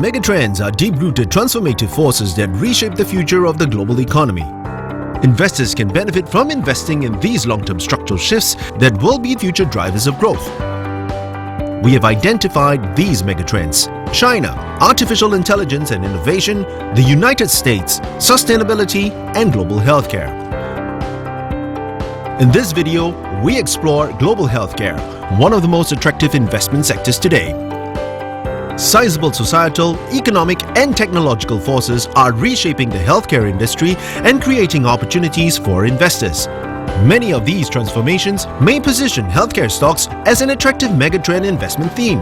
megatrends are deep-rooted transformative forces that reshape the future of the global economy. Investors can benefit from investing in these long-term structural shifts that will be future drivers of growth. We have identified these megatrends: China, artificial intelligence and innovation, the United States, sustainability, and global healthcare. In this video, we explore global healthcare, one of the most attractive investment sectors today. Sizable societal, economic, and technological forces are reshaping the healthcare industry and creating opportunities for investors. Many of these transformations may position healthcare stocks as an attractive megatrend investment theme.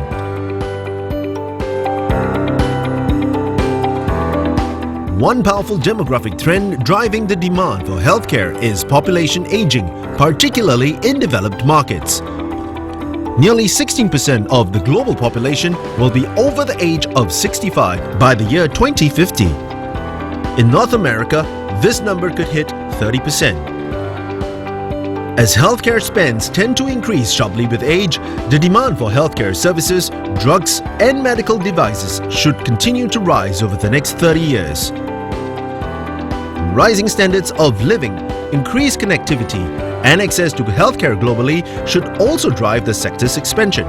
One powerful demographic trend driving the demand for healthcare is population aging, particularly in developed markets. Nearly 16% of the global population will be over the age of 65 by the year 2050. In North America, this number could hit 30%. As healthcare spends tend to increase sharply with age, the demand for healthcare services, drugs, and medical devices should continue to rise over the next 30 years. Rising standards of living, increased connectivity, and access to healthcare globally should also drive the sector's expansion.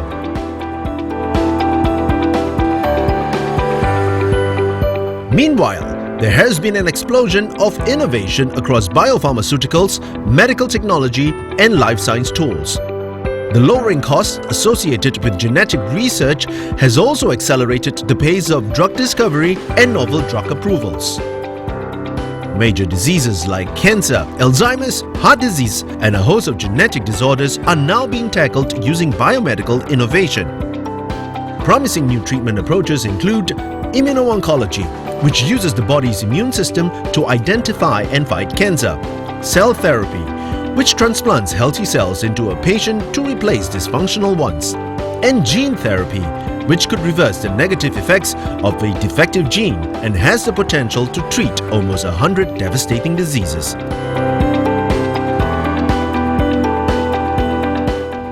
Meanwhile, there has been an explosion of innovation across biopharmaceuticals, medical technology, and life science tools. The lowering costs associated with genetic research has also accelerated the pace of drug discovery and novel drug approvals. Major diseases like cancer, Alzheimer's, heart disease, and a host of genetic disorders are now being tackled using biomedical innovation. Promising new treatment approaches include immuno-oncology, which uses the body's immune system to identify and fight cancer; cell therapy, which transplants healthy cells into a patient to replace dysfunctional ones; and gene therapy, which could reverse the negative effects of a defective gene and has the potential to treat almost 100 devastating diseases.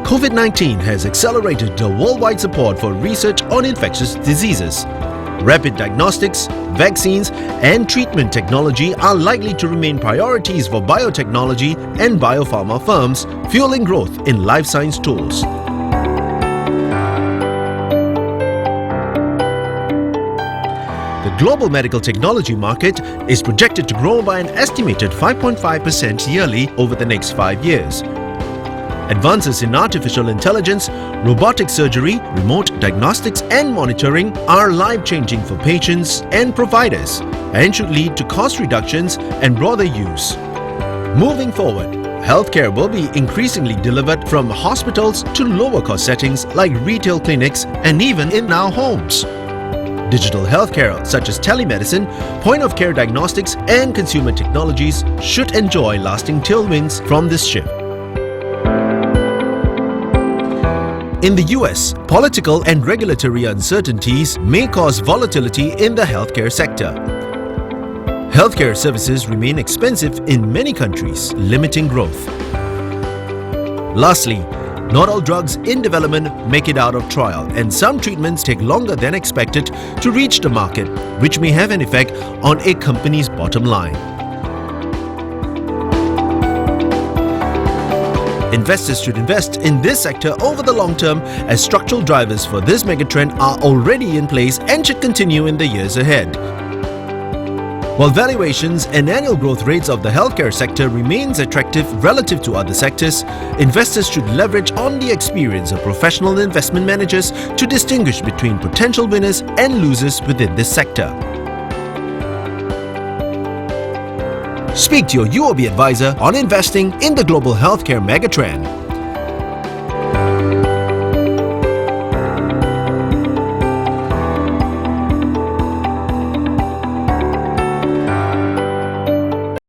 COVID-19 has accelerated the worldwide support for research on infectious diseases. Rapid diagnostics, vaccines, and treatment technology are likely to remain priorities for biotechnology and biopharma firms, fueling growth in life science tools. The global medical technology market is projected to grow by an estimated 5.5% yearly over the next 5 years. Advances in artificial intelligence, robotic surgery, remote diagnostics, and monitoring are life-changing for patients and providers and should lead to cost reductions and broader use. Moving forward, healthcare will be increasingly delivered from hospitals to lower-cost settings like retail clinics and even in our homes. Digital healthcare such as telemedicine, point-of-care diagnostics, and consumer technologies should enjoy lasting tailwinds from this shift. In the US, political and regulatory uncertainties may cause volatility in the healthcare sector. Healthcare services remain expensive in many countries, limiting growth. Lastly, not all drugs in development make it out of trial, and some treatments take longer than expected to reach the market, which may have an effect on a company's bottom line. Investors should invest in this sector over the long term, as structural drivers for this megatrend are already in place and should continue in the years ahead. While valuations and annual growth rates of the healthcare sector remains attractive relative to other sectors, investors should leverage on the experience of professional investment managers to distinguish between potential winners and losers within this sector. Speak to your UOB advisor on investing in the global healthcare megatrend.